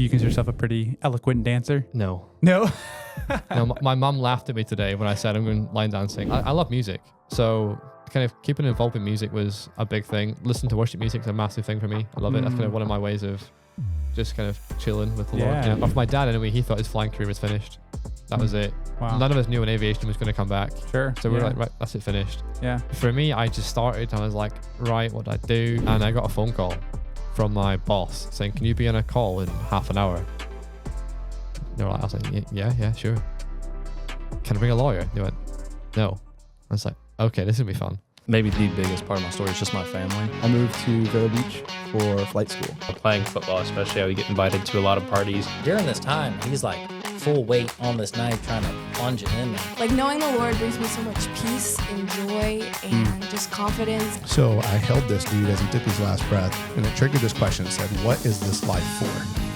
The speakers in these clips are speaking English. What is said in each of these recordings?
you consider yourself a pretty eloquent dancer? No. No? No, my mum laughed at me today when I said I'm going line dancing. I love music. So kind of keeping involved in music was a big thing. Listening to worship music is a massive thing for me. I love it. That's kind of one of my ways of just kind of chilling with the Lord. But for my dad, anyway, he thought his flying career was finished. That was it. Wow. None of us knew when aviation was going to come back. Sure. So we were like, right, that's it, finished. Yeah. For me, I just started. I was like, right, what do I do? And I got a phone call from my boss saying, can you be on a call in half an hour? They were like, I was like, yeah, sure. Can I bring a lawyer? They went, no. I was like, okay, this is going to be fun. Maybe the biggest part of my story is just my family. I moved to Vero Beach for flight school. Playing football, especially, how we get invited to a lot of parties. During this time, he's like full weight on this knife trying to plunge it in there. Like knowing the Lord brings me so much peace and joy and just confidence. So I held this dude as he took his last breath, and it triggered this question. It said, what is this life for?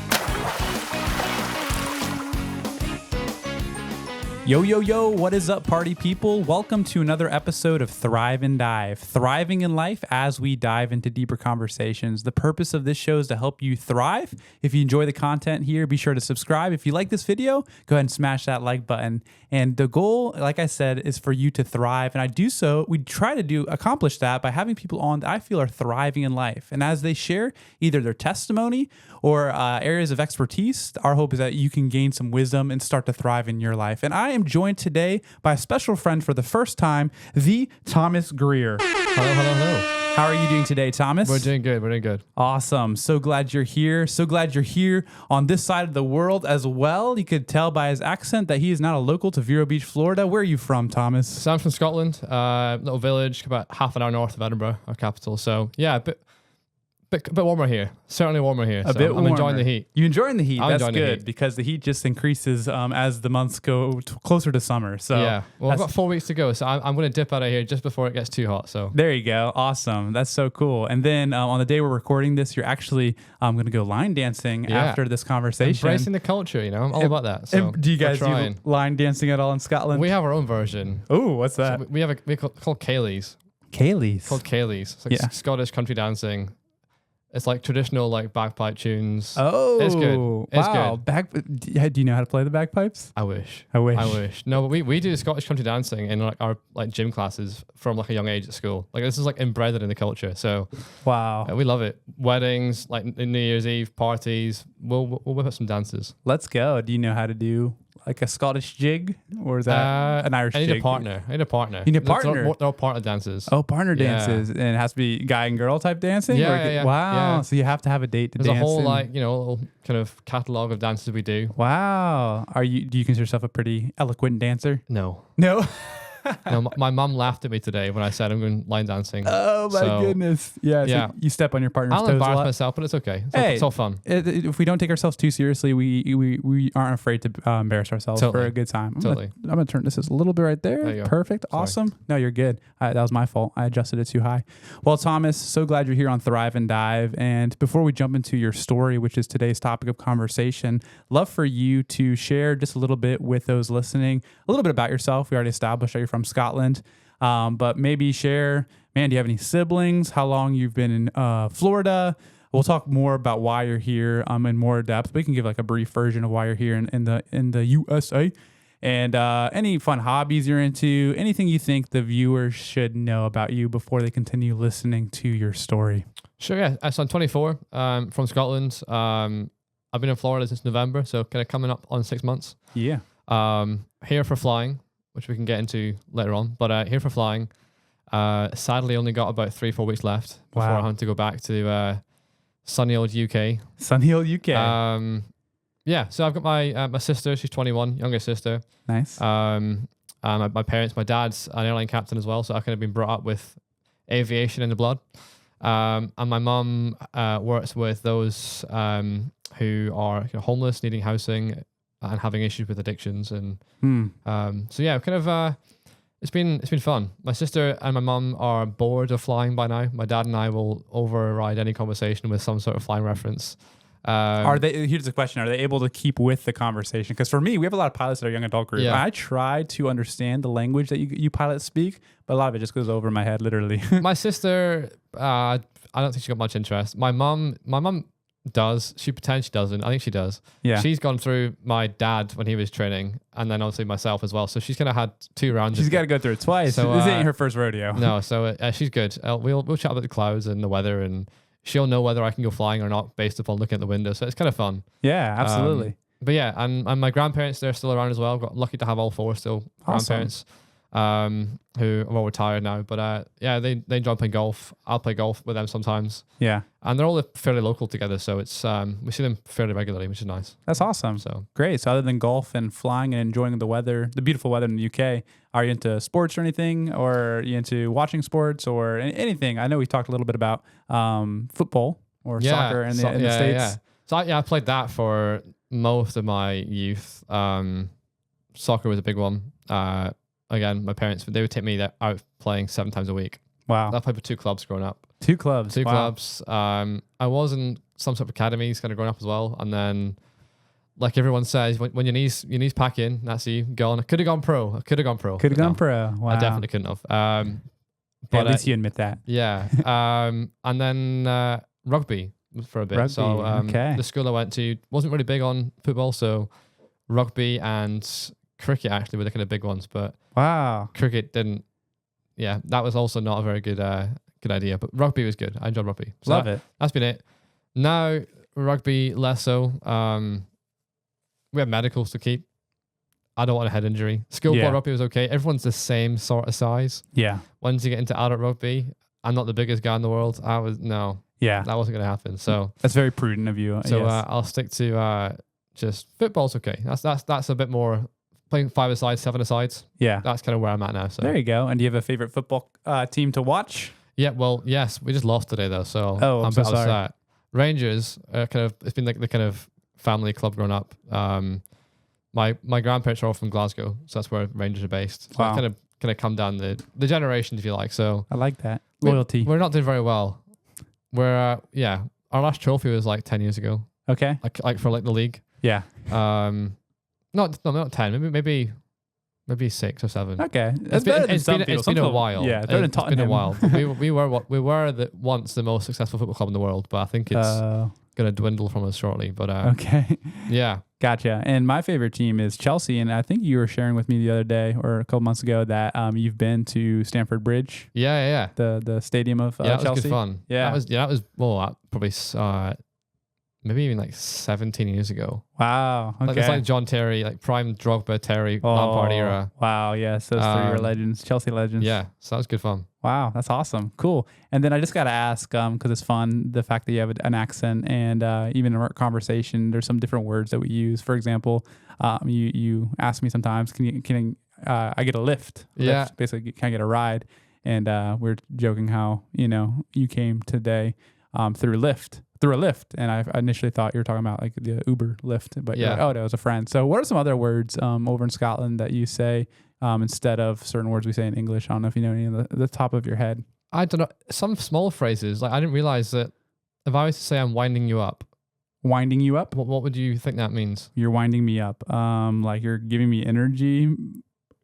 Yo, what is up, party people? Welcome to another episode of Thrive and Dive. Thriving in life as we dive into deeper conversations. The purpose of this show is to help you thrive. If you enjoy the content here, be sure to subscribe. If you like this video, go ahead and smash that like button. And the goal, like I said, is for you to thrive. And we try to accomplish that by having people on that I feel are thriving in life. And as they share either their testimony or areas of expertise, our hope is that you can gain some wisdom and start to thrive in your life. And I am joined today by a special friend for the first time, the Thomas Greer. Hello. How are you doing today, Thomas? We're doing good. Awesome. So glad you're here. So glad you're here on this side of the world as well. You could tell by his accent that he is not a local to Vero Beach, Florida. Where are you from, Thomas? So I'm from Scotland, little village about half an hour north of Edinburgh, our capital. So yeah, a bit warmer here. Certainly warmer here. I'm enjoying the heat. You're enjoying the heat. I'm That's enjoying the good heat. because the heat just increases as the months go closer to summer. So yeah, well, I've got 4 weeks to go, so I'm going to dip out of here just before it gets too hot. So there you go. Awesome. That's so cool. And then on the day we're recording this, you're actually going to go line dancing after this conversation. Embracing the culture, I'm all about that. So do you guys do line dancing at all in Scotland? We have our own version. Oh, what's that? So we called Cayleys. Cayleys. Called Cayleys. It's like Scottish country dancing. It's like traditional like bagpipe tunes. Oh, it's good. It's good. Do you know how to play the bagpipes? I wish. No, but we do Scottish country dancing in like our like gym classes from like a young age at school. Like this is like embedded in the culture. So wow, we love it. Weddings, like in New Year's Eve parties, we'll whip up some dances. Let's go. Do you know how to do like a Scottish jig, or is that an Irish jig? I need a partner. You need a partner. They're all partner dances. Oh, partner dances. And it has to be guy and girl type dancing? Yeah. Wow. Yeah. So you have to have a date to dance. There's a whole in. little kind of catalog of dances we do. Wow. Do you consider yourself a pretty eloquent dancer? No. No? No, my mum laughed at me today when I said I'm going line dancing. Oh my goodness! Yeah, so you step on your partner's toes. I'll embarrass myself, but it's okay. It's all fun. If we don't take ourselves too seriously, we aren't afraid to embarrass ourselves for a good time. I'm gonna turn this a little bit right there. There you go. Perfect. Sorry. Awesome. No, you're good. That was my fault. I adjusted it too high. Well, Thomas, so glad you're here on Thrive and Dive. And before we jump into your story, which is today's topic of conversation, love for you to share just a little bit with those listening, a little bit about yourself. We already established that you're from Scotland. But maybe share, do you have any siblings? How long you've been in Florida? We'll talk more about why you're here in more depth. We can give like a brief version of why you're here in the USA, and any fun hobbies you're into, anything you think the viewers should know about you before they continue listening to your story. Sure, yeah. So I'm 24, from Scotland. I've been in Florida since November, so kind of coming up on 6 months. Yeah. Here for flying, which we can get into later on. But here for flying, sadly only got about 3-4 weeks left before I had to go back to sunny old UK. Sunny old UK. Yeah, so I've got my sister, she's 21, younger sister. Nice. My parents, my dad's an airline captain as well, so I've kind of been brought up with aviation in the blood. And my mum works with those who are homeless, needing housing, and having issues with addictions, and so yeah, kind of it's been fun. My sister and my mum are bored of flying by now. My dad and I will override any conversation with some sort of flying reference. Here's the question: are they able to keep with the conversation? Because for me, we have a lot of pilots at our young adult group. Yeah. I try to understand the language that you pilots speak, but a lot of it just goes over my head, literally. My sister, I don't think she got much interest. My mum does. She potentially doesn't. I think she does. Yeah. She's gone through my dad when he was training, and then obviously myself as well. So she's kind of had 2 rounds. She's got to go through it twice. So, This ain't her first rodeo. No, so she's good. We'll chat about the clouds and the weather, and she'll know whether I can go flying or not based upon looking at the window. So it's kind of fun. Yeah, absolutely. But yeah, and my grandparents, they're still around as well. Got lucky to have all 4 still grandparents. Who are all retired now, but yeah, they enjoy playing golf. I'll play golf with them sometimes. Yeah. And they're all fairly local together, so it's we see them fairly regularly, which is nice. That's awesome. So great. So other than golf and flying and enjoying the weather, the beautiful weather in the UK, are you into sports or anything, or are you into watching sports or anything? I know we talked a little bit about football or soccer in the States. Yeah. So I played that for most of my youth. Soccer was a big one. Again, my parents, they would take me out playing 7 times a week. Wow. I played for 2 clubs growing up. 2 clubs. 2 Wow. clubs. I was in some sort of academies kind of growing up as well. And then, like everyone says, when your knees pack in, that's you gone. I could have gone pro. Could have gone pro. Wow. I definitely couldn't have. But at least you admit that. Yeah. And then rugby for a bit. Rugby, So okay. the school I went to wasn't really big on football, so rugby and cricket actually were the kind of big ones, but Wow. cricket didn't. Yeah, that was also not a very good idea. But rugby was good. I enjoyed rugby. So Love it. That's been it. Now rugby less so. We have medicals to keep. I don't want a head injury. Schoolboy Yeah. rugby was okay. Everyone's the same sort of size. Yeah. Once you get into adult rugby, I'm not the biggest guy in the world. Yeah. That wasn't going to happen. So That's very prudent of you. so yes. I'll stick to just football's okay. That's a bit more playing 5-a-side, 7-a-sides. Yeah. That's kind of where I'm at now. So There you go. And do you have a favorite football team to watch? yeah, well, yes, we just lost today though, so Oh, I'm so a bit sorry. upset. Rangers it's been like the kind of family club growing up. My grandparents are all from Glasgow, so that's where Rangers are based. So Wow. I kind of come down the generations, if you like. So I like that. Loyalty. we're not doing very well. We're our last trophy was like 10 years ago, Okay. like for like the league. Yeah. Not 10, maybe 6 or 7. Okay. It's been a while. Yeah. It's been a while. But we were once the most successful football club in the world, but I think it's going to dwindle from us shortly. But okay. yeah, Gotcha. And my favorite team is Chelsea. And I think you were sharing with me the other day or a couple months ago that you've been to Stamford Bridge, yeah. the stadium of That was Chelsea. good fun. Yeah. that was probably maybe even like 17 years ago. Wow. Okay. Like it's like John Terry, like prime Drogba, Terry, Lampard era. Wow. Yes. Those 3 are legends, Chelsea legends. Yeah, so that was good fun. Wow, that's awesome. Cool. And then I just got to ask, because it's fun, the fact that you have an accent and even in our conversation, there's some different words that we use. For example, you ask me sometimes, can I get a lift? Yeah. Lift, basically, can I get a ride? And we're joking how, you came today through a lift. And I initially thought you were talking about like the Uber lift, but you're like, oh, that was a friend. So what are some other words over in Scotland that you say instead of certain words we say in English? I don't know if you know any of the top of your head. I don't know. Some small phrases, like I didn't realize that if I was to say I'm winding you up, Winding you up? what would you think that means? You're winding me up. Like you're giving me energy,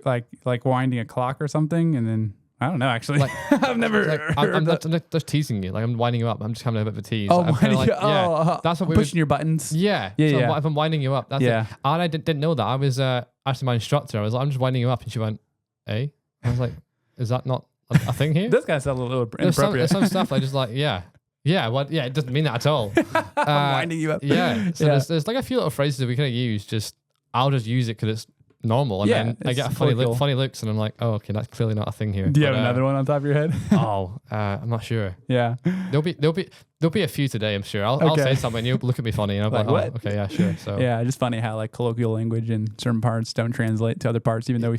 like winding a clock or something. And then I don't know, actually. Like, I've never I'm just teasing you. Like I'm winding you up. I'm just having a bit of a tease. Oh, I'm kinda winding like, you, that's what we pushing your buttons. Yeah. Yeah, So yeah. if I'm winding you up, that's Yeah. it. And I didn't know that. I was actually my instructor. I was like, I'm just winding you up. And she went, eh? I was like, is that not a thing here? This guy sounds a little There's inappropriate. some stuff I just like, yeah. It doesn't mean that at all. I'm winding you up. Yeah. So Yeah. there's like a few little phrases that we kind of use. I'll just use it because it's normal. And Yeah, then I it's get colloquial. funny looks and I'm like, oh, okay, that's clearly not a thing here. Do you But, have another one on top of your head? I'm not sure. Yeah. There'll be a few today, I'm sure. I'll Okay. say something and you'll look at me funny and I'm Like, like, what? okay, yeah, sure. So Yeah, just funny how like colloquial language in certain parts don't translate to other parts, even though we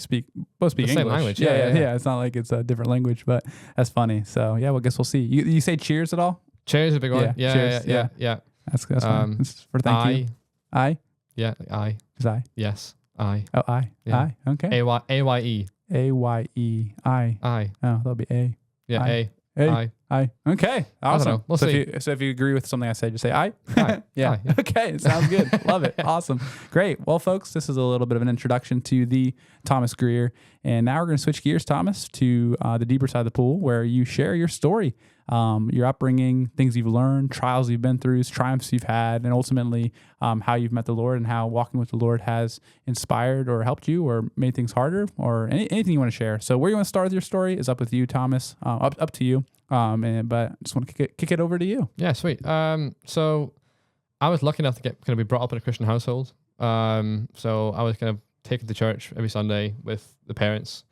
both speak The English. same language, Yeah, yeah. It's not like it's a different language, but that's funny. So yeah, well, I guess we'll see. You say cheers at all? cheers is a big one. Yeah, Yeah, cheers, yeah. That's fine. It's for thank you. I? Yeah, I. Is I? Yes, I. Oh, I. Yeah. I. Okay. A-Y-E. A-Y-E. I. I. Oh, that'll be A. Yeah, I. A. A. I. Okay. Awesome. know. We'll so see. If you agree with something I say, just say I. Aye. Yeah. Aye, yeah. Okay. Sounds good. Love it. Awesome. Great. Well, folks, this is a little bit of an introduction to the Thomas Greer. And now we're going to switch gears, Thomas, to the deeper side of the pool where you share your story your upbringing, things you've learned, trials you've been through, triumphs you've had, and ultimately how you've met the Lord and how walking with the Lord has inspired or helped you or made things harder, or anything you want to share. So where you want to start with your story is up with you, Thomas. Up to you. But I just want to kick it over to you. Yeah, sweet. So I was lucky enough to kind of be brought up in a Christian household. So I was kind of taken to church every Sunday with the parents,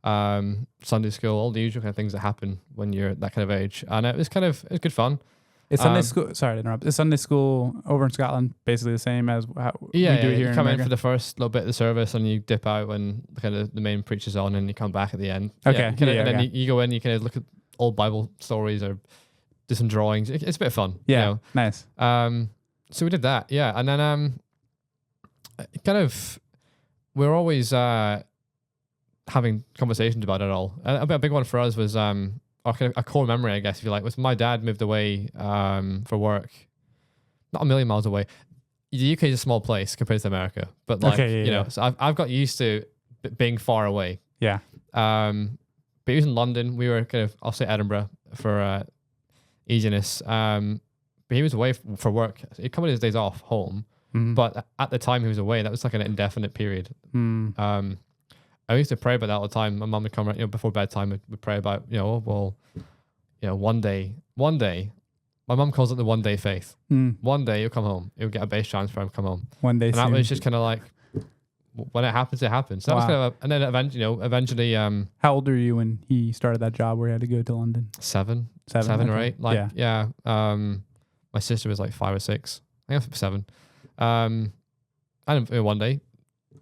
Sunday school, all the usual kind of things that happen when you're that kind of age. And it was good fun. Is Sunday school, sorry to interrupt, is Sunday school over in Scotland basically the same as how we do it here you in come America? in for the first little bit of the service and you dip out when kind of the main preacher's on and you come back at the end. Okay. And then you go in, you kind of look at old Bible stories or do some drawings. It's a bit of fun. Yeah, You know? nice. So we did that, yeah. And then we're always having conversations about it all. A big one for us was a core memory, I guess, if you like, was my dad moved away for work, not a million miles away. The UK is a small place compared to America, but so I've got used to being far away. Yeah. But he was in London. We were I'll say Edinburgh for easiness. But he was away for work. He'd come on his days off home. But at the time he was away, that was like an indefinite period. I used to pray about that all the time. My mum would come around, before bedtime, we'd pray about, one day, my mum calls it the one day faith. One day he'll come home. He'll get a base transfer and come home. One day And soon. that was just kind of like, when it happens, it happens. So that was kind of and then eventually, How old were you when he started that job where he had to go to London? seven Okay. or eight. My sister was like 5 or 6. I think I was 7. And one day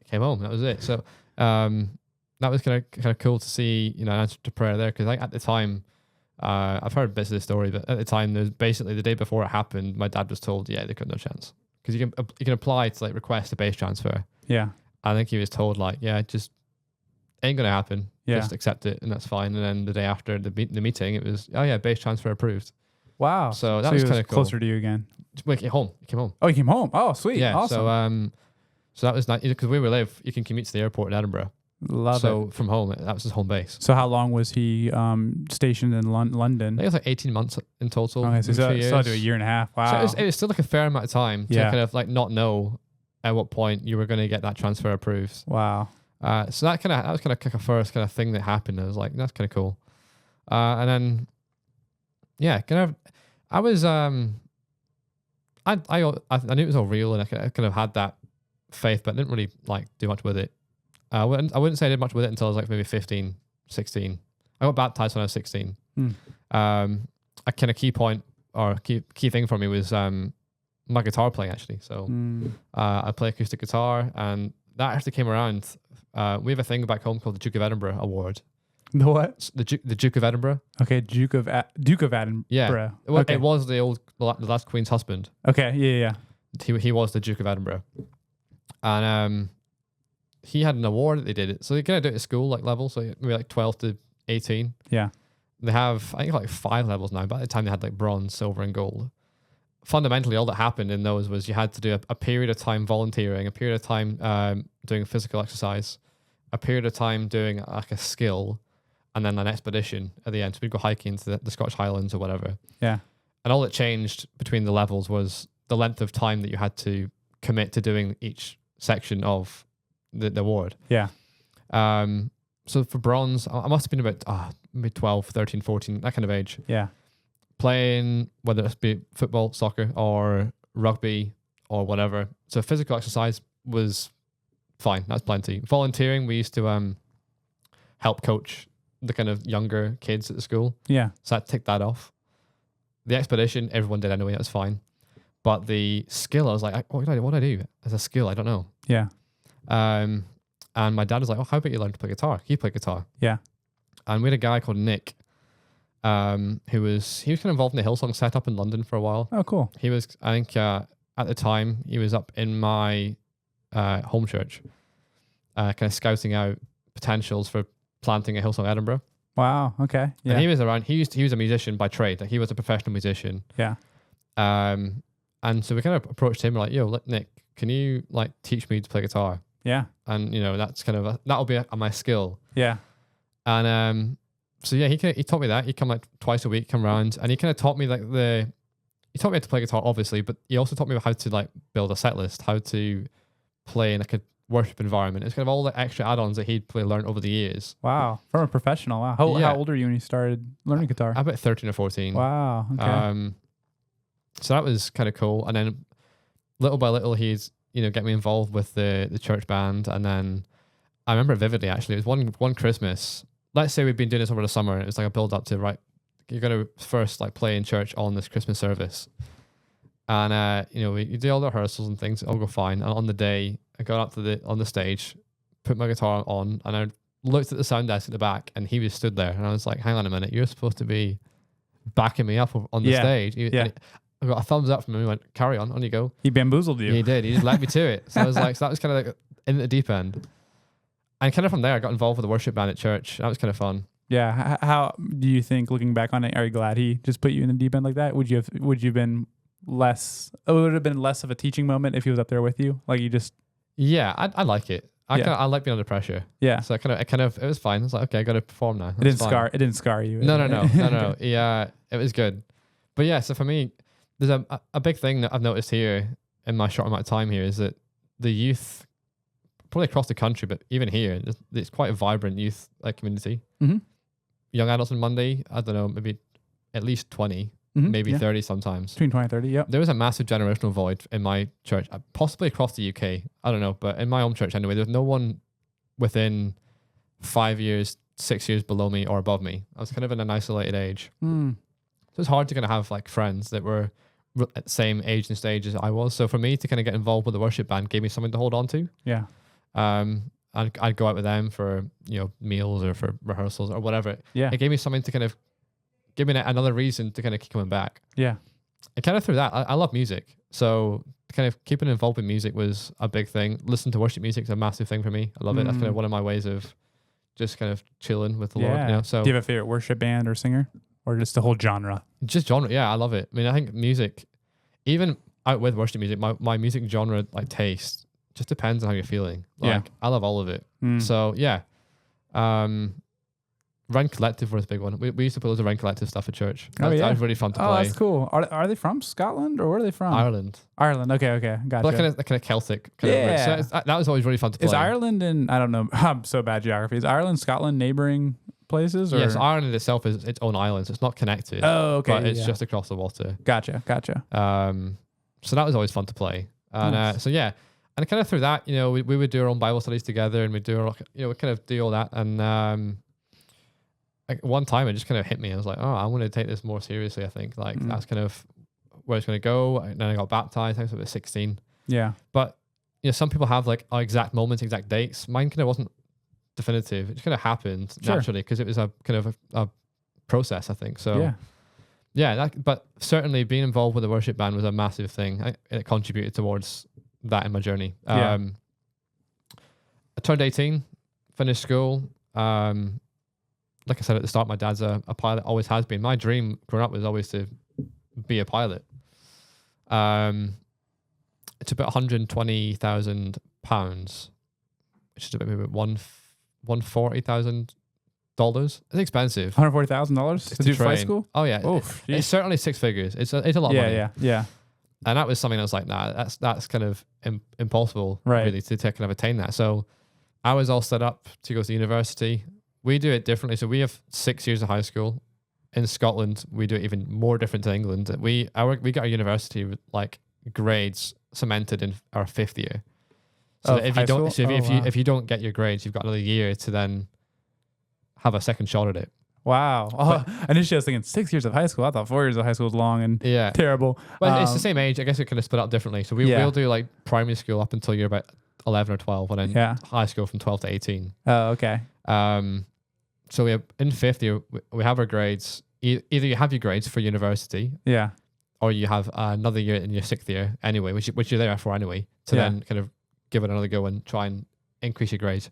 came home. That was it. So that was kind of cool to see, an answer to prayer there, because at the time, I've heard bits of the story, but at the time, there was basically the day before it happened, my dad was told, they got no chance, because you can apply to request a base transfer. Yeah. I think he was told just ain't gonna happen. Yeah. Just accept it and that's fine. And then the day after the meeting, it was base transfer approved. Wow. So that he was kind of cool. Closer to you again. He came home. Oh, he came home. Oh, sweet. Yeah. Awesome. So that was nice, because where we live, you can commute to the airport in Edinburgh. Love it. So from home, that was his home base. So how long was he stationed in London? I think it was 18 months in total. Okay, so maybe 2 still years. do a year and a half. Wow. So it was still a fair amount of time to kind of not know at what point you were going to get that transfer approved. Wow. So that was kind of a first kind of thing that happened. I was like, that's kind of cool. And then, I was, I knew it was all real, and I kind of had that faith, but I didn't really do much with it. I wouldn't say I did much with it until I was maybe 15, 16. I got baptized when I was 16. A kind of key point or key thing for me was my guitar playing, actually. So I play acoustic guitar, and that actually came around. We have a thing back home called the Duke of Edinburgh Award. The what? The Duke of Edinburgh. Okay, Duke of Edinburgh. Yeah. Okay. It was the last Queen's husband. Okay, yeah. He was the Duke of Edinburgh. And he had an award that they did it. So they kind of do it at school level, so maybe 12 to 18. Yeah. They have, I think 5 levels now, but at the time they had bronze, silver, and gold. Fundamentally, all that happened in those was you had to do a period of time volunteering, a period of time doing physical exercise, a period of time doing a skill, and then an expedition at the end. So we'd go hiking to the Scottish Highlands or whatever. Yeah. And all that changed between the levels was the length of time that you had to commit to doing each section of the award. Yeah. So for bronze, I must have been about maybe 12, 13, 14, that kind of age. Yeah. Playing, whether it be football, soccer, or rugby, or whatever. So physical exercise was fine. That's plenty. Volunteering, we used to help coach the kind of younger kids at the school. Yeah. So I ticked that off. The expedition, everyone did anyway. That was fine. But the skill, I was like, what do I do as a skill? I don't know. Yeah. And my dad was like, how about you learn to play guitar? He played guitar. Yeah. And we had a guy called Nick, he was kind of involved in the Hillsong setup in London for a while. Oh, cool. He was, I think, at the time, he was up in my home church, kind of scouting out potentials for planting a Hillsong Edinburgh. Wow. Okay. Yeah. And he was around. He was a musician by trade. He was a professional musician. Yeah. And so we kind of approached him like, yo, Nick, can you teach me to play guitar? Yeah. And that's kind of that'll be my skill. Yeah. And So yeah, he taught me that. He come like twice a week, come around, and he kind of taught me he taught me how to play guitar, obviously, but he also taught me how to like build a set list, how to play in like a worship environment. It's kind of all the extra add-ons that he'd probably learned over the years. Wow. From a professional. Wow. How old are you when you started learning guitar? I'm about 13 or 14. Wow. Okay. So that was kind of cool. And then little by little, he's, get me involved with the church band. And then I remember it vividly, actually. It was one Christmas. Let's say we've been doing this over the summer. It was like a build up to, right, you're going to first like play in church on this Christmas service. And, we do all the rehearsals and things. It'll go fine. And on the day, I got up on the stage, put my guitar on, and I looked at the sound desk at the back, and he was stood there. And I was like, hang on a minute, you're supposed to be backing me up on the stage. I got a thumbs up from him. He went, carry on you go. He bamboozled you. Yeah, he did. He just led me to it. So I was like, so that was kind of like in the deep end. And kind of from there, I got involved with the worship band at church. That was kind of fun. Yeah. How do you think, looking back on it, are you glad he just put you in the deep end like that? Would you have been less? It would have been less of a teaching moment if he was up there with you. Like you just. Yeah, I like it. I like being under pressure. Yeah. So it was fine. I was like, okay, I got to perform now. It didn't scar you. No. Yeah, it was good. But yeah, so for me, there's a big thing that I've noticed here in my short amount of time here is that the youth, probably across the country, but even here, it's quite a vibrant youth community. Mm-hmm. Young adults on Monday, I don't know, maybe at least 20, maybe 30 sometimes. Between 20 and 30, yep. There was a massive generational void in my church, possibly across the UK. I don't know, but in my home church anyway, there's no one within 5 years, 6 years below me or above me. I was kind of in an isolated age. So it's hard to kind of have like friends that were at the same age and stage as I was. So for me to kind of get involved with the worship band gave me something to hold on to. Yeah. I'd go out with them for, meals or for rehearsals or whatever. Yeah. It gave me something to kind of give me another reason to kind of keep coming back. Yeah. And kind of through that, I love music. So kind of keeping involved with music was a big thing. Listen to worship music is a massive thing for me. I love it. That's kind of one of my ways of just kind of chilling with the Lord. So do you have a favorite worship band or singer? Or just the whole genre? Just genre, yeah, I love it. I mean, I think music, even out with worship music, my music genre taste just depends on how you're feeling. I love all of it. So yeah, Run Collective was a big one. We used to put loads of Run Collective stuff at church. That was really fun to play. Oh, that's cool. Are they from Scotland or where are they from? Ireland. Okay, gotcha. But kind of Celtic kind of roots. So that was always really fun to play. Is Ireland I don't know, I'm so bad at geography. Is Ireland, Scotland neighboring places? Or? Yes, Ireland itself is its own island, so it's not connected. Oh, okay. But it's just across the water. Gotcha. So that was always fun to play. And nice. And kind of through that, we would do our own Bible studies together, and we kind of do all that. And one time it just kind of hit me. I was like, oh, I want to take this more seriously. I think that's kind of where it's going to go. And then I got baptized. I was about 16. Yeah. But some people have exact moments, exact dates. Mine kind of wasn't definitive. It just kind of happened naturally because it was a kind of a process, I think. So but certainly being involved with the worship band was a massive thing. It contributed towards that in my journey. I turned 18, finished school. Like I said at the start, my dad's a pilot, always has been. My dream growing up was always to be a pilot. It's about £120,000, which is about maybe $140,000. It's expensive. $140,000 to do flight school? Oh yeah, it's certainly six figures. It's a lot of money. Yeah. And that was something I was like, nah, that's kind of impossible, really, to kind of attain that. So I was all set up to go to university. We do it differently. So we have 6 years of high school. In Scotland, we do it even more different to England. We get our university with grades cemented in our fifth year. So if you don't, if you don't get your grades, you've got another year to then have a second shot at it. Wow. Initially I was thinking 6 years of high school. I thought 4 years of high school was long and terrible. Well, it's the same age. I guess it kind of split up differently. So we'll do primary school up until you're about 11 or 12, and then high school from 12 to 18. Oh, okay. So we have, in fifth year, we have our grades. Either you have your grades for university, or you have another year in your sixth year anyway, which you're there for anyway, to then kind of give it another go and try and increase your grades.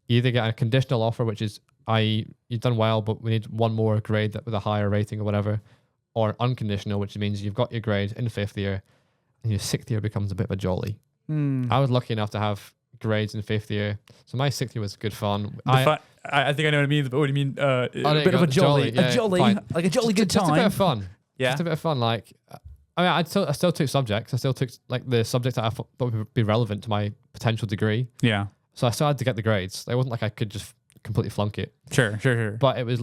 You either get a conditional offer, which is, you've done well, but we need one more grade with a higher rating or whatever, or unconditional, which means you've got your grades in fifth year, and your sixth year becomes a bit of a jolly. I was lucky enough to have grades in 5th year. So my 6th year was good fun. I think I know what it means, but what do you mean? A there you bit of go, a jolly, yeah, fine. like a jolly good time. Just a bit of fun. Yeah. Just a bit of fun. Like, I mean, I still took subjects. I still took like the subjects that I thought would be relevant to my potential degree. Yeah. So I still had to get the grades. It wasn't like I could just completely flunk it. Sure. But it was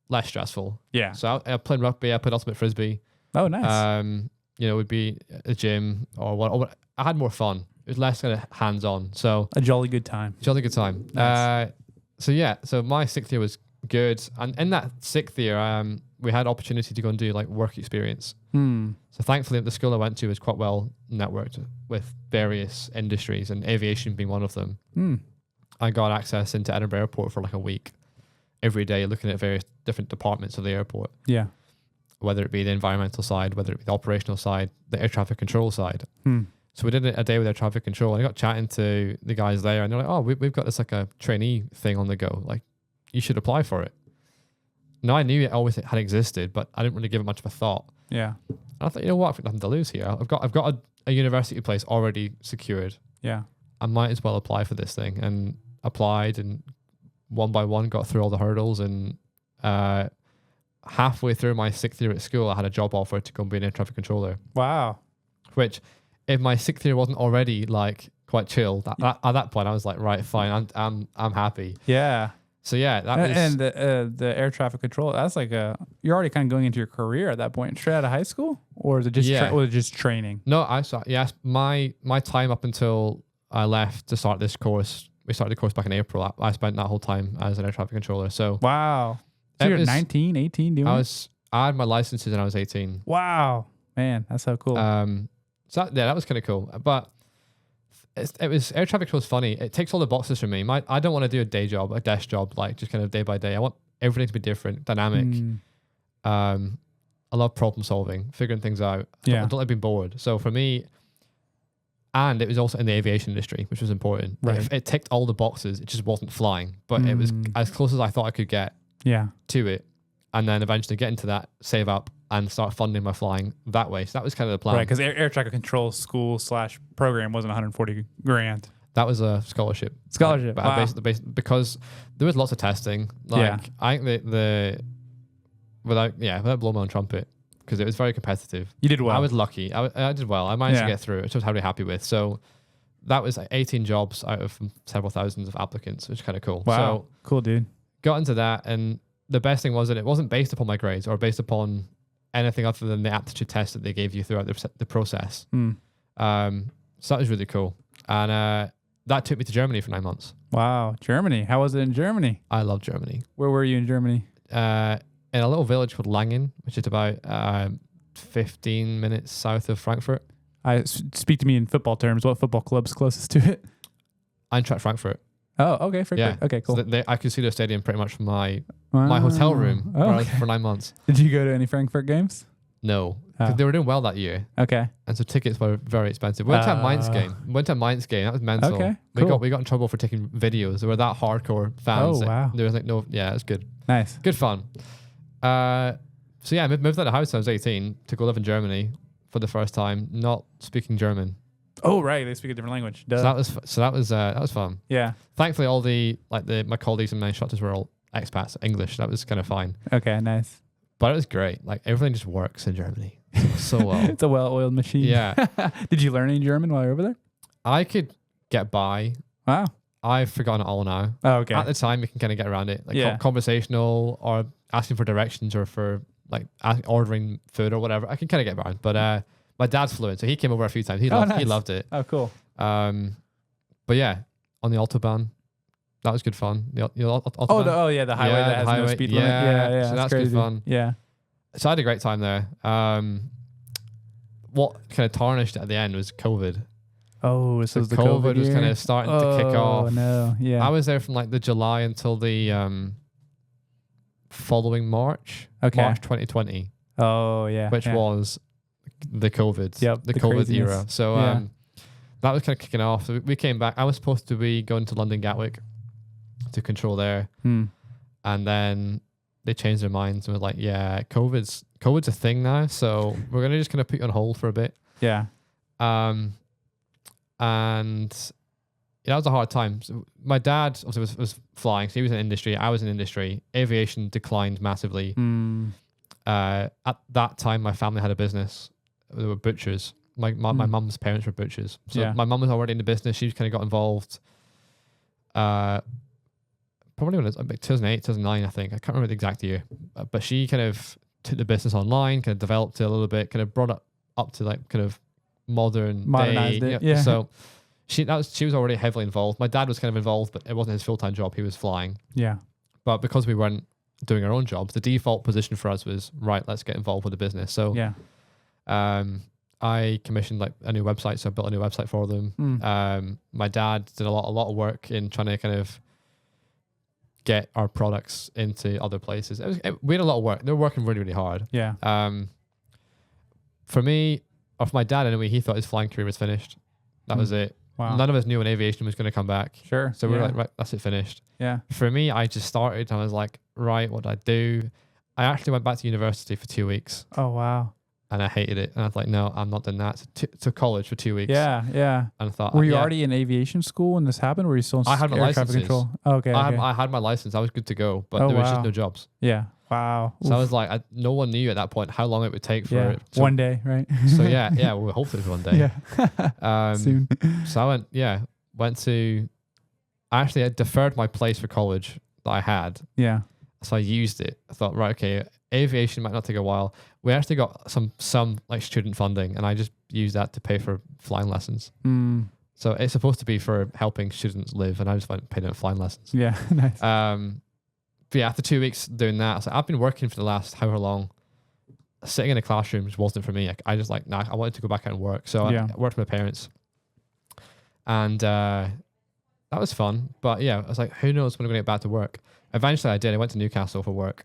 less stressful. Yeah. So I played rugby. I played ultimate frisbee. Oh, nice. You know, would be a gym or what. I had more fun. It was less kind of hands on. So a jolly good time. Jolly good time. Nice. So my 6th year was good, and in that 6th year, we had opportunity to go and do like work experience. So thankfully, the school I went to was quite well networked with various industries, and aviation being one of them. I got access into Edinburgh Airport for like a week, every day, looking at various different departments of the airport. Yeah. Whether it be the environmental side, whether it be the operational side, the air traffic control side. So we did a day with air traffic control, and I got chatting to the guys there, and they're like, "Oh, we've got this like a trainee thing on the go. Like, you should apply for it." Now I knew it always had existed, but I didn't really give it much of a thought. Yeah. And I thought, you know what, I've got nothing to lose here. I've got a university place already secured. Yeah. I might as well apply for this thing, and applied, and one by one got through all the hurdles, and halfway through my 6th year at school, I had a job offer to go and be an air traffic controller. Wow. Which, if my 6th year wasn't already like quite chill, at that point I was like, right, fine, I'm happy. Yeah. So yeah, that was, and the air traffic control. That's like you're already kind of going into your career at that point, straight out of high school, or is it just just training? No, I saw. Yes, my time up until I left to start this course. We started the course back in April. I spent that whole time as an air traffic controller. So wow. So you're 19, 18 doing it? I had my licenses when I was 18. Wow. Man, that's so cool. So that was kind of cool. But it was air traffic control was funny. It ticks all the boxes for me. I don't want to do a day job, a desk job, like just kind of day by day. I want everything to be different, dynamic. I love problem solving, figuring things out. I don't like being bored. So for me, and it was also in the aviation industry, which was important. Right. It ticked all the boxes. It just wasn't flying, but it was as close as I thought I could get to it. And then eventually get into that, save up, and start funding my flying that way. So that was kind of the plan. Right, because air traffic control school / program wasn't 140 grand. That was a scholarship. Scholarship. But Wow. because there was lots of testing. Like I think without blowing my own trumpet, because it was very competitive. You did well. I was lucky. I did well. I managed to get through it, which I was really happy with. So that was like 18 jobs out of several thousands of applicants, which is kind of cool. Wow. So cool, dude. Got into that, and the best thing was that it wasn't based upon my grades or based upon anything other than the aptitude test that they gave you throughout the process. So that was really cool. And that took me to Germany for 9 months. Wow. Germany. How was it in Germany? I love Germany. Where were you in Germany? In a little village called Langen, which is about 15 minutes south of Frankfurt. Speak to me in football terms. What football club's closest to it? Eintracht Frankfurt. Oh, okay. Frankfurt. Okay, cool. So I could see the stadium pretty much from my hotel room where I was for 9 months. Did you go to any Frankfurt games? No, because they were doing well that year. Okay. And so tickets were very expensive. We went to a Mainz game. That was mental. Okay, We got in trouble for taking videos. They were that hardcore fans. Oh, wow. There was like no, it was good. Nice. Good fun. So yeah, I moved out of the house when I was 18 to go live in Germany for the first time, not speaking German. Oh, right. They speak a different language. Duh. So that was fun. Yeah. Thankfully, all my colleagues and my instructors were all expats, English. That was kind of fine. Okay, nice. But it was great. Like everything just works in Germany so well. It's a well-oiled machine. Yeah. Did you learn any German while you were over there? I could get by. Wow. I've forgotten it all now. Oh, okay. At the time, you can kind of get around it, like conversational or asking for directions or for like ordering food or whatever. I can kind of get around. But my dad's fluent, so he came over a few times. He loved it. Oh, cool. But yeah, on the Autobahn, that was good fun. The Autobahn. The highway that has no speed limit. Yeah. So that's crazy. good fun. Yeah. So I had a great time there. What kind of tarnished it at the end was COVID. Oh, so the COVID was kind of starting to kick off. Oh no, yeah. I was there from like the July until the following March. Okay. March 2020. Oh yeah. Which was the COVID. Yep. The COVID craziness. era. So that was kind of kicking off. So we came back. I was supposed to be going to London Gatwick to control there. And then they changed their minds and were like, yeah, COVID's a thing now. So we're gonna just kind of put you on hold for a bit. Yeah. And that was a hard time. So my dad obviously was flying, so he was in industry. I was in industry. Aviation declined massively. At that time, my family had a business. They were butchers. My mum's parents were butchers. So my mum was already in the business. She kind of got involved. Probably when it was like 2008, 2009, I think. I can't remember the exact year. But she kind of took the business online, kind of developed it a little bit, kind of brought it up to like kind of modernized it. Yeah. So she was already heavily involved. My dad was kind of involved, but it wasn't his full-time job. He was flying. Yeah. But because we weren't doing our own jobs, the default position for us was, right, let's get involved with the business. So I commissioned like a new website, so I built a new website for them. My dad did a lot of work in trying to kind of get our products into other places. We had a lot of work. They were working really, really hard. Yeah. For me, or for my dad anyway, he thought his flying career was finished. That was it. Wow. None of us knew when aviation was going to come back. Sure. So we were like, right, that's it, finished. Yeah. For me, I just started and I was like, right, what do I do? I actually went back to university for 2 weeks. Oh, wow. And I hated it. And I was like, no, I'm not doing that. So to college for 2 weeks. Yeah, yeah. And I thought, were you already in aviation school when this happened? Or were you still in I had my air traffic licenses. control? Oh, okay. I had my license. I was good to go, but there was just no jobs. Yeah. Wow. So I was like, no one knew at that point how long it would take for it. So, one day, right? So yeah, we hope it was one day. Yeah. Soon. So I I deferred my place for college that I had. Yeah. So I used it. I thought, right, okay, aviation might not take a while. We actually got some like student funding, and I just used that to pay for flying lessons. So it's supposed to be for helping students live, and I just went and paid them flying lessons. Yeah. Nice. But yeah, after 2 weeks doing that, I was like, I've been working for the last however long. Sitting in a classroom just wasn't for me. I just like, nah, I wanted to go back out and work. So I worked with my parents. And that was fun. But yeah, I was like, who knows when I'm going to get back to work? Eventually I did. I went to Newcastle for work,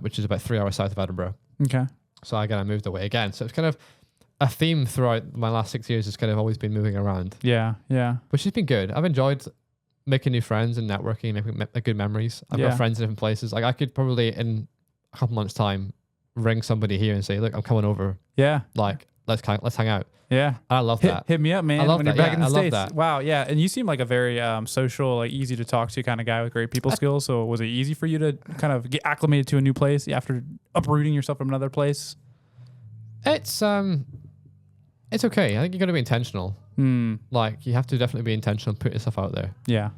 which is about 3 hours south of Edinburgh. Okay. So again, I moved away again. So it's kind of a theme throughout my last 6 years has kind of always been moving around. Yeah. Yeah. Which has been good. I've enjoyed making new friends and networking, making good memories. I've got friends in different places. Like I could probably in a couple months' time ring somebody here and say, look, I'm coming over. Yeah. Like let's hang out. Yeah. And I love that. Hit me up, man. I love when that. You're back in the I love States. that. Wow. Yeah. And you seem like a very social, like easy to talk to kind of guy with great people skills. So was it easy for you to kind of get acclimated to a new place after uprooting yourself from another place? It's okay. I think you got to be intentional. Like you have to definitely be intentional and put yourself out there. Yeah.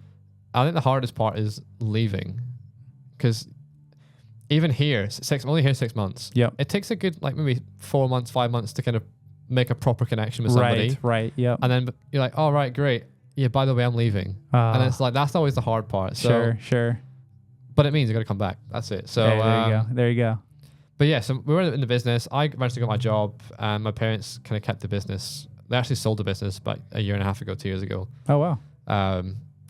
I think the hardest part is leaving, because even here, I'm only here 6 months. Yep. It takes a good like maybe 4 months, 5 months to kind of make a proper connection with somebody. Right. Yep. And then you're like, all right, great. Yeah, by the way, I'm leaving. And it's like, that's always the hard part. So, sure. But it means you got to come back. That's it. So there you go. But yeah, so we were in the business. I eventually got my job, and my parents kind of kept the business. They actually sold the business about a year and a half ago, 2 years ago. Oh, wow.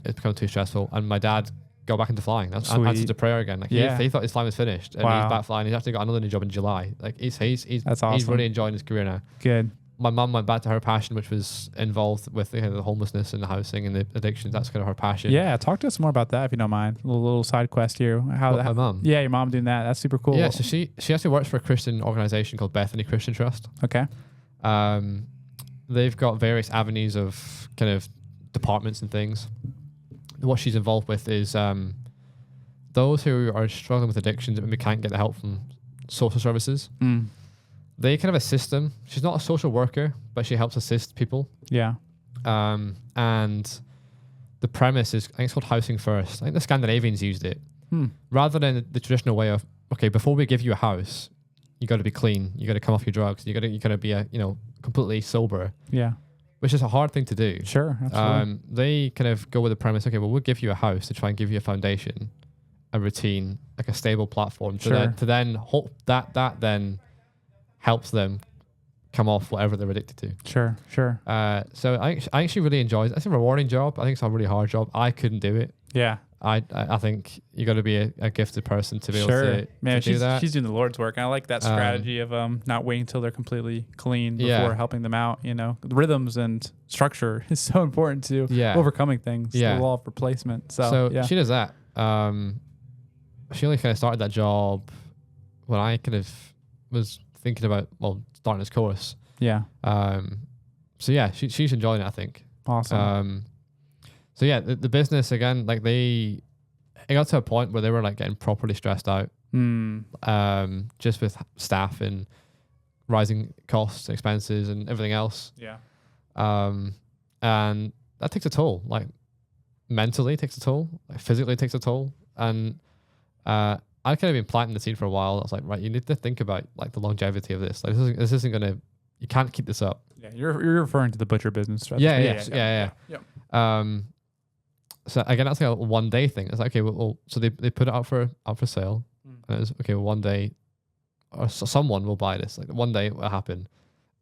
It's become too stressful. And my dad got back into flying. That's answered to prayer again. Like he thought his flying was finished, and he's back flying. He's actually got another new job in July. Like he's That's awesome. He's really enjoying his career now. Good. My mum went back to her passion, which was involved with the homelessness and the housing and the addictions. That's kind of her passion. Yeah, talk to us more about that if you don't mind. A little side quest here. My mum? Yeah, your mom doing that. That's super cool. Yeah, so she actually works for a Christian organization called Bethany Christian Trust. Okay. They've got various avenues of kind of departments and things. What she's involved with is those who are struggling with addictions and maybe can't get the help from social services. They kind of assist them. She's not a social worker, but she helps assist people. Yeah. And the premise is, I think it's called housing first. I think the Scandinavians used it. Rather than the traditional way of, okay, before we give you a house, you got to be clean. You got to come off your drugs. You got to be completely sober. Yeah. Which is a hard thing to do. Sure. Absolutely. They kind of go with the premise, okay, well, we'll give you a house to try and give you a foundation, a routine, like a stable platform to then hope that then helps them come off whatever they're addicted to. Sure. So I actually really enjoy it. It's a rewarding job. I think it's a really hard job. I couldn't do it. Yeah. I think you got to be a gifted person to be able to do that. She's doing the Lord's work. And I like that strategy of not waiting until they're completely clean before helping them out. The rhythms and structure is so important to overcoming things. The law of replacement. So she does that. She only kind of started that job when I kind of was thinking about starting this course. Yeah. So yeah, she's enjoying it, I think. Awesome. So yeah, the business again, like it got to a point where they were like getting properly stressed out, just with staff and rising costs, expenses, and everything else. Yeah. And that takes a toll. Like mentally, it takes a toll. Like physically, it takes a toll. And I kind of been planting the seed for a while. I was like, right, you need to think about like the longevity of this. Like this isn't gonna. You can't keep this up. Yeah, you're referring to the butcher business. Right? Yeah. So again, that's like a 1 day thing. It's like, okay, well, so they put it out for sale, and it was okay. Well, 1 day, or someone will buy this. Like 1 day it will happen,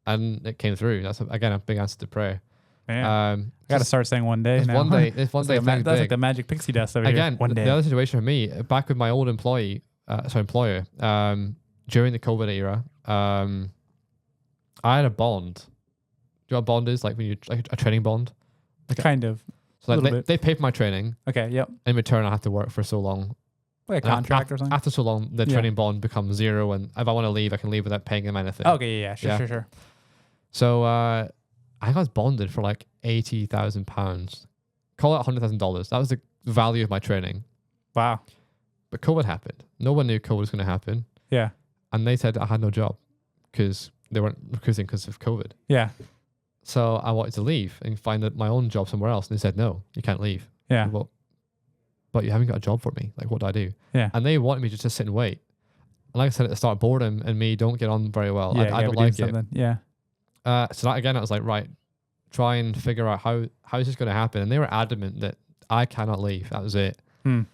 and it came through. That's again a big answer to prayer. Man, I got to start saying 1 day it's now. 1 day. It's 1 day. That's like the magic pixie dust over again, here. 1 day. The other situation for me, back with my old employer, during the COVID era, I had a bond. Do you know what a bond is? Like when you like a training bond. Like kind of. So like they paid for my training. Okay. Yep. In return, I have to work for so long. Like a contract or something. After so long, the training bond becomes zero, and if I want to leave, I can leave without paying them anything. Okay. Yeah. Sure. So I got bonded for like £80,000. Call it $100,000. That was the value of my training. Wow. But COVID happened. No one knew COVID was going to happen. Yeah. And they said I had no job because they weren't recruiting because of COVID. Yeah. So I wanted to leave and find my own job somewhere else. And they said, no, you can't leave. Yeah. Well, but you haven't got a job for me. Like, what do I do? Yeah. And they wanted me just to sit and wait. And like I said at the start, boredom and me don't get on very well. Yeah, I don't like it. Yeah. So that again, I was like, right, try and figure out how is this going to happen. And they were adamant that I cannot leave. That was it. We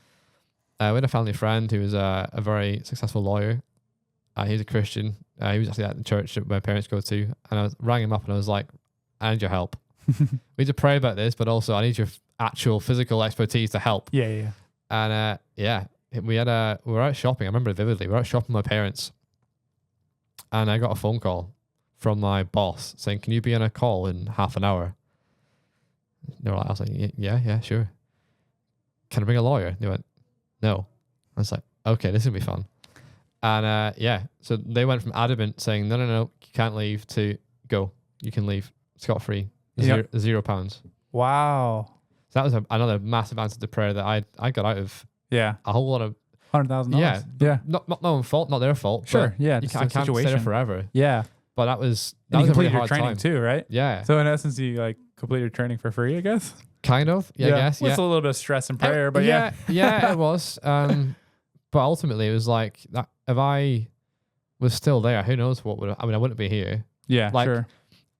had a family friend who was a very successful lawyer. He's a Christian. He was actually at the church that my parents go to. And I rang him up and I was like, I need your help. We need to pray about this, but also I need your actual physical expertise to help. Yeah. And we were out shopping. I remember it vividly. We were out shopping with my parents. And I got a phone call from my boss saying, can you be on a call in half an hour? They were like, I was like, yeah, sure. Can I bring a lawyer? They went, no. I was like, okay, this is gonna be fun. And so they went from adamant saying, no, you can't leave, to go, you can leave scot-free, £0. Wow. So that was another massive answer to prayer that I got out of a whole lot of $100,000. Yeah. Not my own fault, not their fault. Sure. Yeah. I can't stay there forever. Yeah. But that was you a really completed your hard training time too, right? Yeah. So in essence, you like completed your training for free, I guess. Kind of. Yeah. I guess. With a little bit of stress and prayer, but yeah, it was. But ultimately, it was like that. If I was still there, who knows what would? I wouldn't be here. Yeah. Like, sure.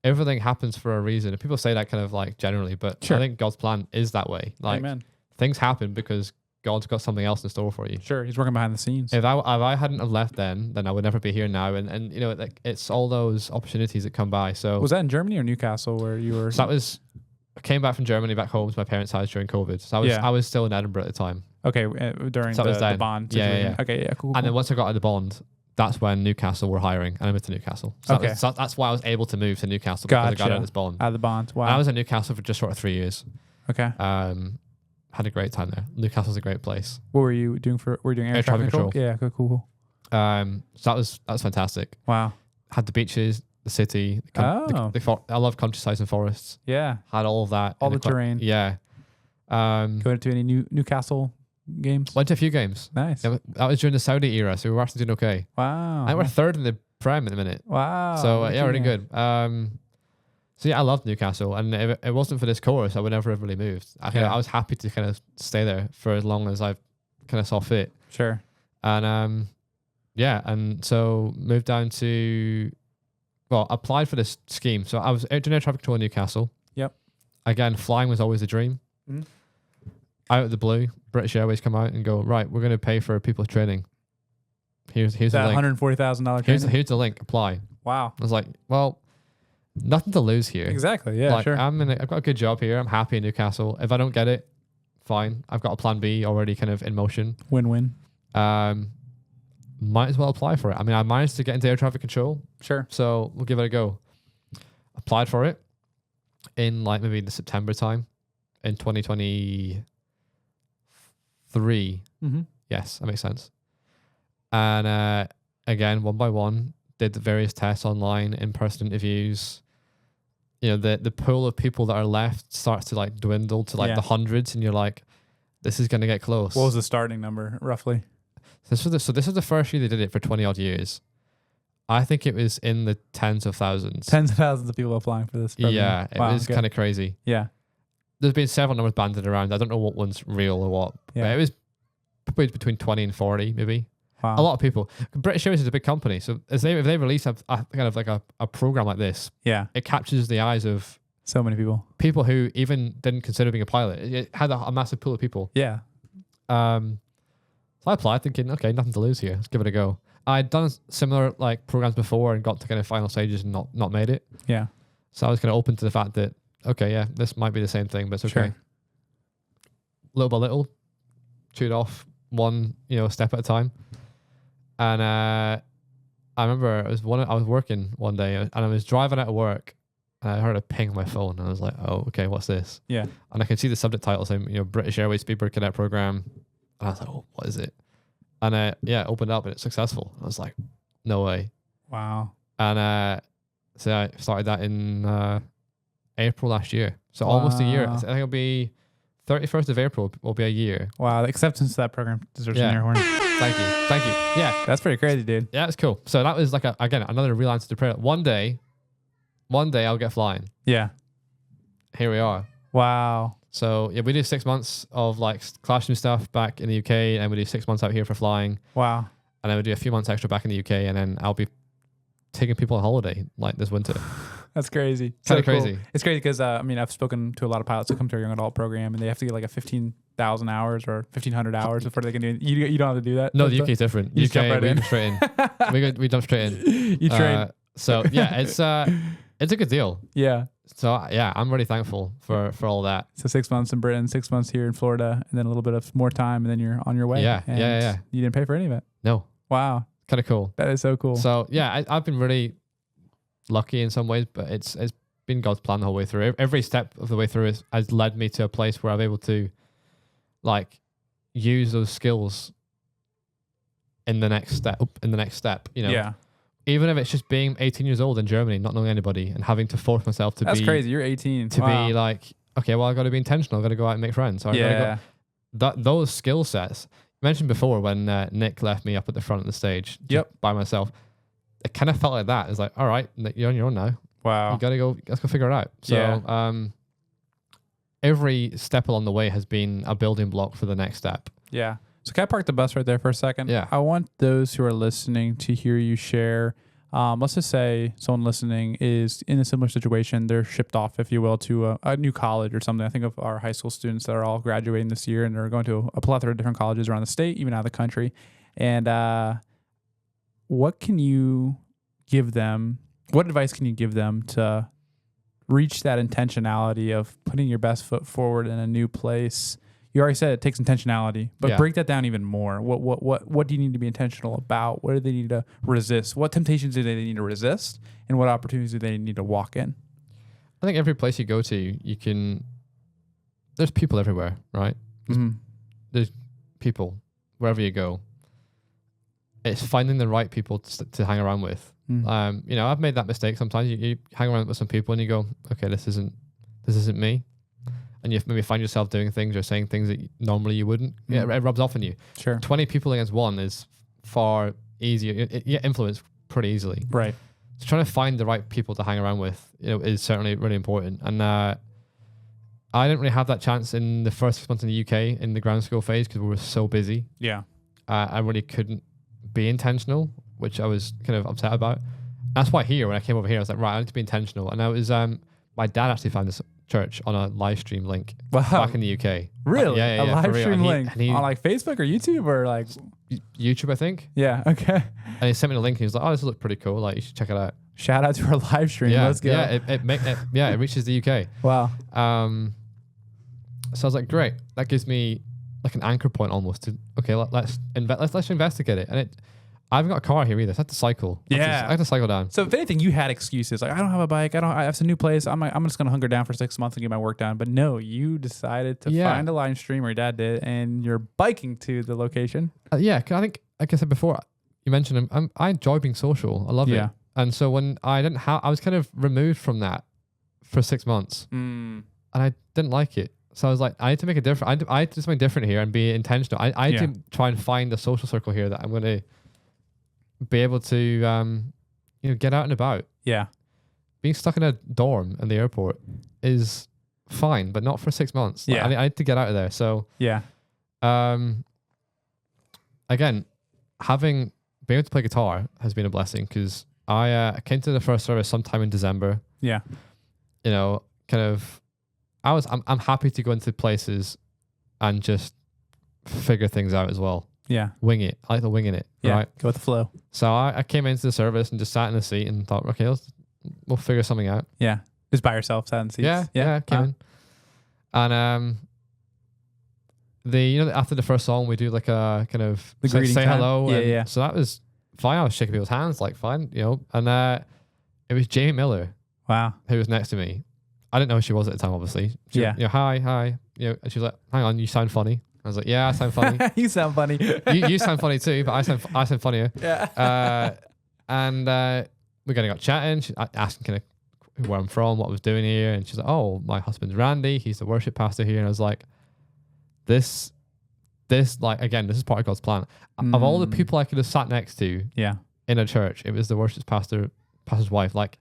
Everything happens for a reason. And people say that kind of like generally, but I think God's plan is that way. Like, Amen. Things happen because God's got something else in store for you. Sure, He's working behind the scenes. If I hadn't have left then I would never be here now. And you know, like, it's all those opportunities that come by. So was that in Germany or Newcastle where you were? So that was. I came back from Germany back home to my parents' house during COVID. So I was still in Edinburgh at the time. Okay, during the bond situation. Yeah. Okay, yeah, cool. And then once I got out of the bond, that's when Newcastle were hiring, and I moved to Newcastle. So that's why I was able to move to Newcastle, because I got out of this bond. Out of the bond. Wow. And I was in Newcastle for just short of 3 years. Okay. Had a great time there. Newcastle's a great place. What were you doing Were you doing air traffic control? Yeah, cool. So that was fantastic. Wow. Had the beaches, the city. I love countrysides and forests. Yeah. Had all of that. All the terrain. Yeah. Going to any Newcastle games? Went to a few games. Nice. Yeah, that was during the Saudi era, so we were actually doing okay. Wow. And we're third in the Prem at the minute. Wow. So really good. So yeah, I loved Newcastle, and if it wasn't for this course, I would never have really moved. I was happy to kind of stay there for as long as I kind of saw fit. Sure. And and so moved down to, applied for this scheme. So I was doing air traffic control in Newcastle. Yep. Again, flying was always a dream. Mm-hmm. Out of the blue, British Airways come out and go, right, we're going to pay for people's training. Here's the link. $140,000 training. Here's the link. Apply. Wow. I was like, well, nothing to lose here. Exactly. Yeah. Sure. I've got a good job here. I'm happy in Newcastle. If I don't get it, fine. I've got a plan B already kind of in motion. Win-win. Might as well apply for it. I mean, I managed to get into air traffic control. Sure. So we'll give it a go. Applied for it in like maybe the September time in 2023. Mm-hmm. Yes, that makes sense. And again, one by one, did the various tests online, in-person interviews. the pool of people that are left starts to like dwindle to like Yeah. the hundreds, and you're like, this is going to get close. What was the starting number roughly? This was the first year they did it for 20 odd years. I think it was in the tens of thousands. Tens of thousands of people applying for this program. Yeah, it was kind of crazy. Yeah. There's been several numbers banded around. I don't know what one's real or what. Yeah. But it was probably between 20 and 40, maybe. Wow. A lot of people. British Airways is a big company, so if they release a kind of like a program like this, Yeah. it captures the eyes of So many people. who even didn't consider being a pilot. It had a massive pool of people. Yeah. So I applied thinking, okay, nothing to lose here. Let's give it a go. I'd done similar like programs before and got to kind of final stages and not made it. Yeah. So I was kind of open to the fact that, okay, yeah, this might be the same thing, but it's okay. Sure. Little by little, chewed off one, step at a time. And I remember I was working one day and I was driving out of work and I heard a ping on my phone and I was like, oh, okay, what's this? Yeah. And I could see the subject title saying, British Airways Speedbird Cadet Program. And I was like, oh, what is it? And opened up and it's successful. I was like, no way. Wow. And so I started that in April last year. So almost a year. I Wow. think it'll be 31st of April will be a year. Wow. The acceptance of that program deserves an air horn. Thank you. Yeah. That's pretty crazy, dude. Yeah, it's cool. So that was like another real answer to prayer. One day I'll get flying. Yeah. Here we are. Wow. So yeah, we do 6 months of like classroom stuff back in the UK, and we do 6 months out here for flying, Wow. and then we do a few months extra back in the UK, and then I'll be taking people on holiday like this winter. That's crazy. Kinda cool. crazy. It's crazy because I've spoken to a lot of pilots who come to our young adult program, and they have to get like a 15,000 hours or 1,500 hours before they can do it. You don't have to do that. No, the UK is different. You just jump right we in. jump straight in. we jump straight in. You train. So yeah, it's a good deal. Yeah. So yeah, I'm really thankful for all that. So 6 months in Britain, 6 months here in Florida, and then a little bit of more time, and then you're on your way. Yeah, And yeah. You didn't pay for any of it. No, Wow. kind of cool. That is so cool. So yeah, I've been really lucky in some ways, but it's been God's plan the whole way through. Every step of the way through has led me to a place where I'm able to like use those skills in the next step. Yeah. Even if it's just being 18 years old in Germany, not knowing anybody, and having to force myself to That's be crazy. You're 18. to Wow. be like, okay, well, I've got to be intentional. I've got to go out and make friends. Or I've Yeah. got to go. Those skill sets. You mentioned before when Nick left me up at the front of the stage Yep. by myself. It kind of felt like that. It's like, all right, Nick, you're on your own now. Wow. You got to go. Let's go figure it out. So every step along the way has been a building block for the next step. Yeah. So can I park the bus right there for a second? Yeah. I want those who are listening to hear you share. Let's just say someone listening is in a similar situation. They're shipped off, if you will, to a new college or something. I think of our high school students that are all graduating this year, and they're going to a plethora of different colleges around the state, even out of the country. And what can you give them? What advice can you give them to reach that intentionality of putting your best foot forward in a new place? You already said it takes intentionality, but Yeah. break that down even more. What do you need to be intentional about? What do they need to resist? What temptations do they need to resist? And what opportunities do they need to walk in? I think every place you go to, there's people everywhere, right? Mm-hmm. There's people wherever you go. It's finding the right people to hang around with. Mm-hmm. I've made that mistake sometimes. You hang around with some people and you go, okay, this isn't me. And you maybe find yourself doing things or saying things that normally you wouldn't. Yeah, it rubs off on you. Sure. 20 people against one is far easier. You get influenced pretty easily. Right. So trying to find the right people to hang around with, is certainly really important. And I didn't really have that chance in the first 6 months in the UK in the ground school phase because we were so busy. Yeah. I really couldn't be intentional, which I was kind of upset about. That's why when I came over here, I was like, right, I need to be intentional. And I was, my dad actually found this church on a live stream link back in the UK. Really? Yeah, A live for real. stream And link he on like Facebook or YouTube or like YouTube, I think. Yeah. Okay. And he sent me the link and he was like, oh, this looks pretty cool. Like, you should check it out. Shout out to our live stream. Yeah, Let's go. yeah, it reaches the UK. Wow. So I was like, great. That gives me like an anchor point almost to let's investigate it. And I haven't got a car here either. So I have to cycle. I have to cycle down. So if anything, you had excuses like I don't have a bike. I have a new place. I'm just gonna hunker down for 6 months and get my work done. But no, you decided to find a live stream, or your dad did, and you're biking to the location. I think, like I said before, you mentioned I enjoy being social. I love it. And so when I didn't have, I was kind of removed from that for 6 months, and I didn't like it. So I was like, I need to make a difference. I had to do something different here and be intentional. I had to try and find a social circle here that I'm going to be able to, get out and about. Yeah. Being stuck in a dorm in the airport is fine, but not for 6 months. Like, I need to get out of there. So Yeah. Again, being able to play guitar has been a blessing because I came to the first service sometime in December. Yeah. I'm happy to go into places and just figure things out as well. Yeah. Wing it. I like the winging it. Yeah. Right. Go with the flow. So I came into the service and just sat in the seat and thought, okay, we'll figure something out. Yeah. Just by yourself, sat in seats. Yeah. Came in. And after the first song we do like a kind of The greeting say time. hello. Yeah. So that was fine. I was shaking people's hands, like fine, and it was Jamie Miller Wow. who was next to me. I didn't know who she was at the time, obviously. She Yeah. Hi. And she was like, hang on, you sound funny. I was like, yeah, I sound funny. You sound funny. you sound funny too, but I sound funnier. Yeah. And we kind of got chatting. I asked kind of where I'm from, what I was doing here, and she's like, "Oh, my husband's Randy. He's the worship pastor here." And I was like, "This, like again, this is part of God's plan." Of all the people I could have sat next to, in a church, it was the worship pastor's wife. Like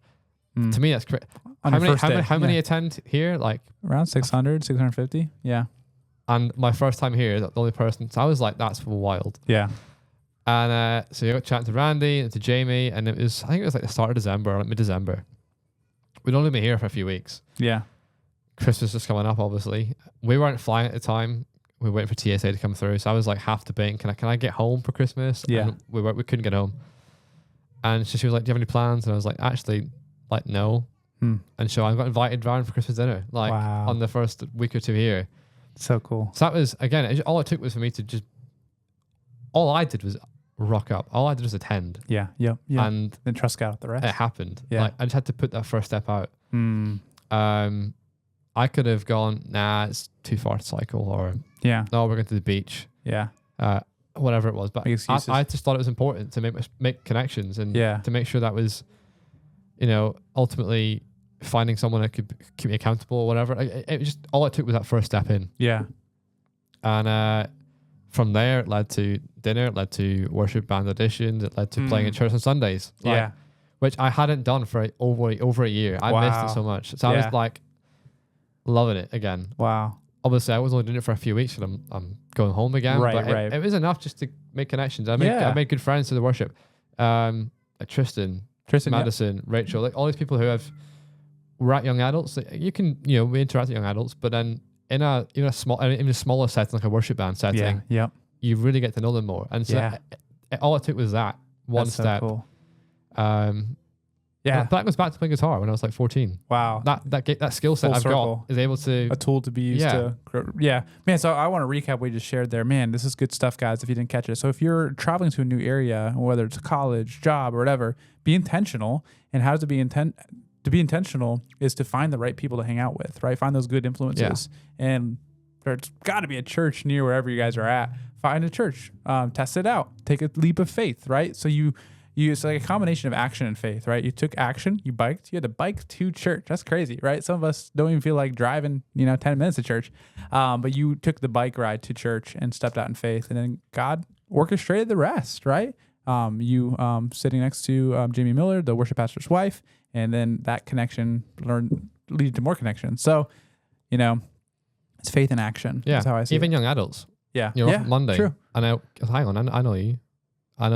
to me, that's great. How many attend here? Like around 600, 650. Yeah. And my first time here, the only person. So I was like, "That's wild." Yeah. And so you got chatting to Randy and to Jamie, and I think it was like the start of December or like mid-December. We'd only been here for a few weeks. Yeah. Christmas was coming up, obviously. We weren't flying at the time. We were waiting for TSA to come through. So I was like half debating, can I get home for Christmas? Yeah. And we couldn't get home. And she was like, do you have any plans? And I was like, actually, like, no. And so I got invited round for Christmas dinner, like on the first week or two here. So cool. So that was, again, all it took was for me to all I did was rock up. All I did was attend. Yeah. Yep. Yeah. And then trust God with the rest. it happened. Yeah. Like I just had to put that first step out. I could have gone, nah, it's too far to cycle, or no, we're going to the beach. Yeah. Whatever it was. But I just thought it was important to make connections and to make sure that was, ultimately finding someone that could keep me accountable or whatever. It just, all it took was that first step in. Yeah. And from there, it led to dinner, it led to worship band auditions, it led to playing at church on Sundays. Which I hadn't done for over a year. I missed it so much. So I was like loving it again. Wow. Obviously, I was only doing it for a few weeks and I'm going home again. Right. It was enough just to make connections. I made good friends through the worship. Like Tristan, Madison, Rachel, like all these people who we're at young adults. You can, we interact with young adults, but then in a smaller setting, like a worship band setting, you really get to know them more. And so all it took was that one step. So cool. That goes back to playing guitar when I was like 14. Wow. That skill set I've got is able to a tool to be used to grow. Yeah. Man, so I want to recap what you just shared there. Man, this is good stuff, guys, if you didn't catch it. So if you're traveling to a new area, whether it's a college, job, or whatever, be intentional. And how to be intentional is to find the right people to hang out with, right? Find those good influences. And there's got to be a church near wherever you guys are at. Find a church, test it out, take a leap of faith, right? So it's like a combination of action and faith, right? You took action, you had to bike to church. That's crazy, right? Some of us don't even feel like driving, 10 minutes to church. But you took the bike ride to church and stepped out in faith, and then God orchestrated the rest, right? You sitting next to Jamie Miller, the worship pastor's wife, and then that connection lead to more connections. So, it's faith in action. Yeah. That's how I see even it. young adults. Yeah. You're off Monday. True. And hang on, I know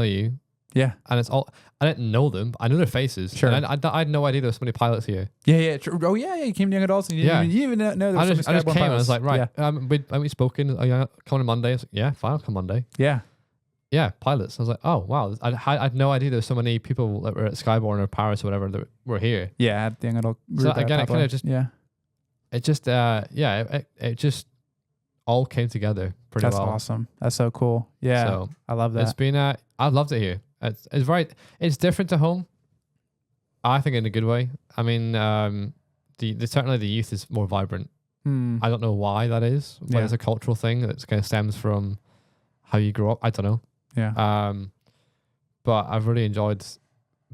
you. Yeah. And it's all, I didn't know them. I knew their faces. Sure. And I had no idea there were so many pilots here. Yeah. True. Oh, yeah. You came to young adults and you didn't even know there were so many I just came and I was like, right. Yeah. We spoken. Coming on Monday. I was like, yeah, fine, I'll come Monday. Yeah. Yeah, pilots. I was like, oh, wow. I had no idea there were so many people that were at Skyborn or Paris or whatever that were here. Yeah, at the young adult group. So again, it kind of just, it just all came together pretty well. That's awesome. That's so cool. Yeah. So I love that. It's been, I've loved it here. It's different to home. I think in a good way. I mean, certainly the youth is more vibrant. I don't know why that is. Whether it's a cultural thing that kind of stems from how you grew up. I don't know. Yeah. But I've really enjoyed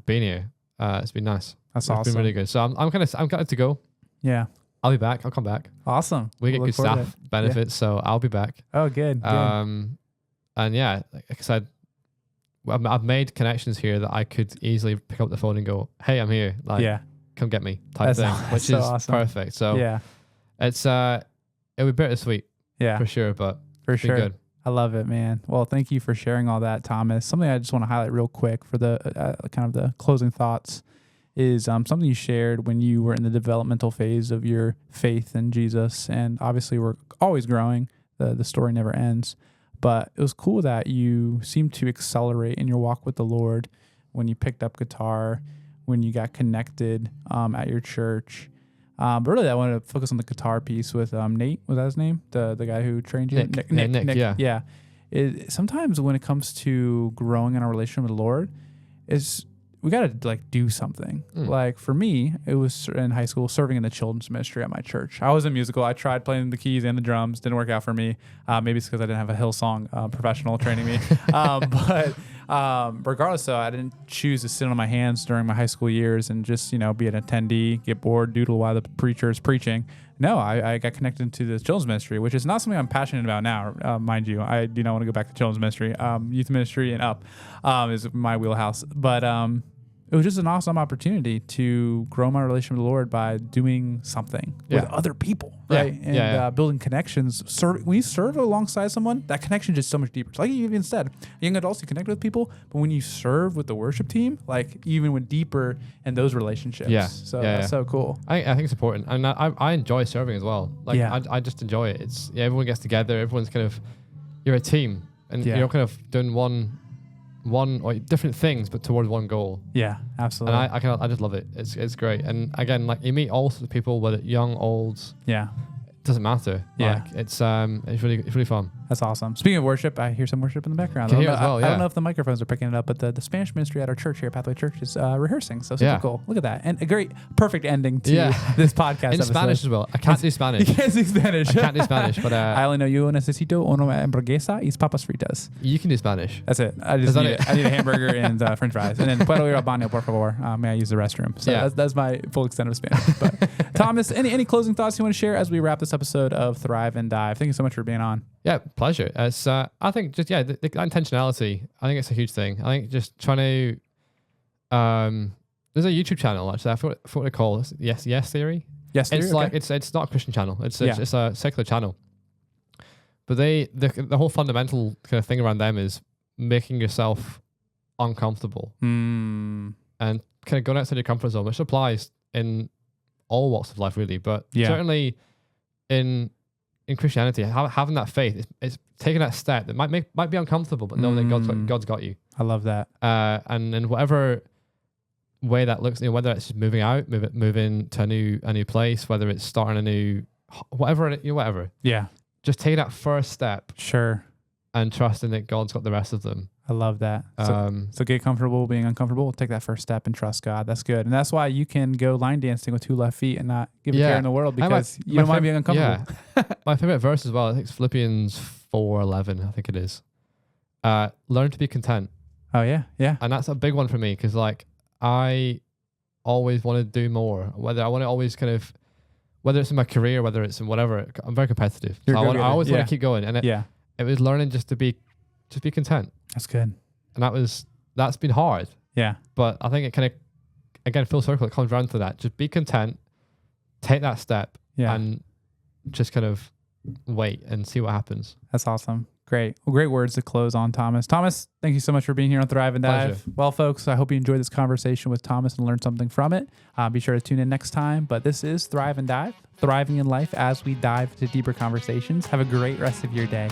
being here. It's been nice. That's awesome. It's been really good. So I'm kind of to go. Yeah. I'll be back. I'll come back. Awesome. We get We'll good look forward to staff benefits, so I'll be back. Oh, good. And yeah, like I said, I've made connections here that I could easily pick up the phone and go, "Hey, I'm here. Like, yeah. come get me," type thing, which so is awesome. perfect. So Yeah. it's it'll be bittersweet Yeah. for sure, but For it's been sure. good. I love it, man. Well, thank you for sharing all that, Thomas. Something I just want to highlight real quick for the kind of the closing thoughts is something you shared when you were in the developmental phase of your faith in Jesus. And obviously we're always growing. The story never ends. But it was cool that you seemed to accelerate in your walk with the Lord when you picked up guitar, when you got connected at your church. But really, I wanted to focus on the guitar piece with Nate. Was that his name? The guy who trained you? Nick, yeah. Yeah. Sometimes when it comes to growing in our relationship with the Lord, we got to like do something. Like for me, it was in high school serving in the children's ministry at my church. I was in musical. I tried playing the keys and the drums. Didn't work out for me. Maybe it's because I didn't have a Hillsong professional training me. But regardless, though, I didn't choose to sit on my hands during my high school years and just, be an attendee, get bored, doodle while the preacher is preaching. No, I got connected to the children's ministry, which is not something I'm passionate about now, mind you. I do not want to go back to children's ministry. Youth ministry and up is my wheelhouse. But it was just an awesome opportunity to grow my relationship with the Lord by doing something with other people, right? And building connections. When you serve alongside someone, that connection is just so much deeper. It's like you even said, young adults, you connect with people, but when you serve with the worship team, like you even went deeper in those relationships. So that's so cool. I think it's important. And I enjoy serving as well. Like I just enjoy it. It's everyone gets together. Everyone's kind of, you're a team and you're kind of doing one or different things, but towards one goal. Yeah, absolutely. And I just love it. It's great. And again, like you meet all sorts of people, whether young, old. Yeah. It doesn't matter. Yeah. Like it's really fun. That's awesome. Speaking of worship, I hear some worship in the background. Can hear as well, I don't know if the microphones are picking it up, but the Spanish ministry at our church here, Pathway Church, is rehearsing. So super cool. Look at that. And a perfect ending to this podcast In episode. Spanish as well. I can't do Spanish. You can't do Spanish. I can't do Spanish, but I only know yo necesito una hamburguesa y papas fritas. you can do Spanish. That's it. I just need I need a hamburger and French fries. And then puedo ir al baño, por favor. May I use the restroom? So that's my full extent of Spanish. But Thomas, any closing thoughts you want to share as we wrap this episode of Thrive and Dive? Thank you so much for being on. Yeah, pleasure. It's I think just the intentionality. I think it's a huge thing. I think just trying to there's a YouTube channel actually. I forgot what they call it. Yes Theory. Yes Theory. It's like it's not a Christian channel. It's a secular channel. But the whole fundamental kind of thing around them is making yourself uncomfortable and kind of going outside your comfort zone, which applies in all walks of life really, but certainly in Christianity, having that faith, it's taking that step that might be uncomfortable, but knowing that God's got you. I love that. And in whatever way that looks, whether it's just moving out, moving to a new place, whether it's starting a new, whatever. Yeah. Just take that first step. Sure. And trusting that God's got the rest of them. I love that. So get comfortable being uncomfortable. Take that first step and trust God. That's good. And that's why you can go line dancing with two left feet and not give a care in the world because you don't mind being uncomfortable. Yeah. My favorite verse as well, I think it's Philippians 4:11, I think it is. Learn to be content. Oh, yeah. Yeah. And that's a big one for me because like I always want to do more. Whether it's in my career, whether it's in whatever, I'm very competitive. So I always want to keep going. And it was learning just to be content. That's good. And that's been hard. Yeah. But I think it kind of, again, full circle, it comes around to that. Just be content, take that step, and just kind of wait and see what happens. That's awesome. Great. Well, great words to close on, Thomas. Thomas, thank you so much for being here on Thrive and Dive. Pleasure. Well, folks, I hope you enjoyed this conversation with Thomas and learned something from it. Be sure to tune in next time. But this is Thrive and Dive, thriving in life as we dive into deeper conversations. Have a great rest of your day.